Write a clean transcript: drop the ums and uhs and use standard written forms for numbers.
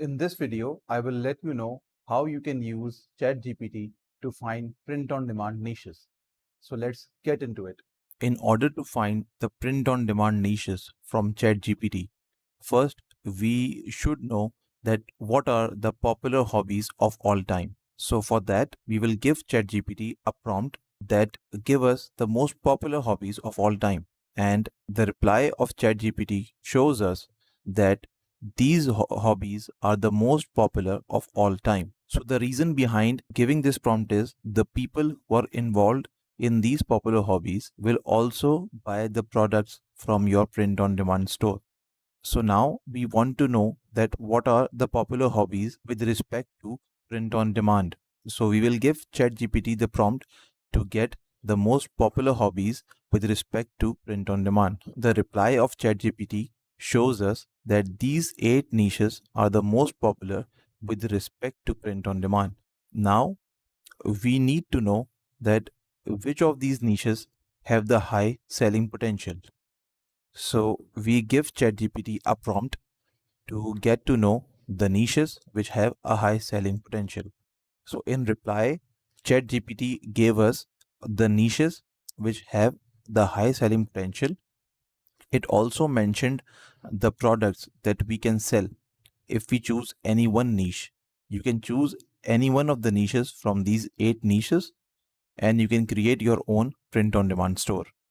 In this video, I will let you know how you can use ChatGPT to find print-on-demand niches. So let's get into it. In order to find the print-on-demand niches from ChatGPT, first we should know that what are the popular hobbies of all time. So for that, we will give ChatGPT a prompt that give us the most popular hobbies of all time. And the reply of ChatGPT shows us that these hobbies are the most popular of all time. So the reason behind giving this prompt is the people who are involved in these popular hobbies will also buy the products from your print on demand store. So now we want to know that what are the popular hobbies with respect to print on demand. So we will give ChatGPT the prompt to get the most popular hobbies with respect to print on demand. The reply of ChatGPT shows us that these 8 niches are the most popular with respect to print on demand. Now we need to know that which of these niches have the high selling potential. So we give ChatGPT a prompt to get to know the niches which have a high selling potential. So in reply, ChatGPT gave us the niches which have the high selling potential. It also mentioned the products that we can sell if we choose any one niche. You can choose any one of the niches from these 8 niches and you can create your own print on demand store.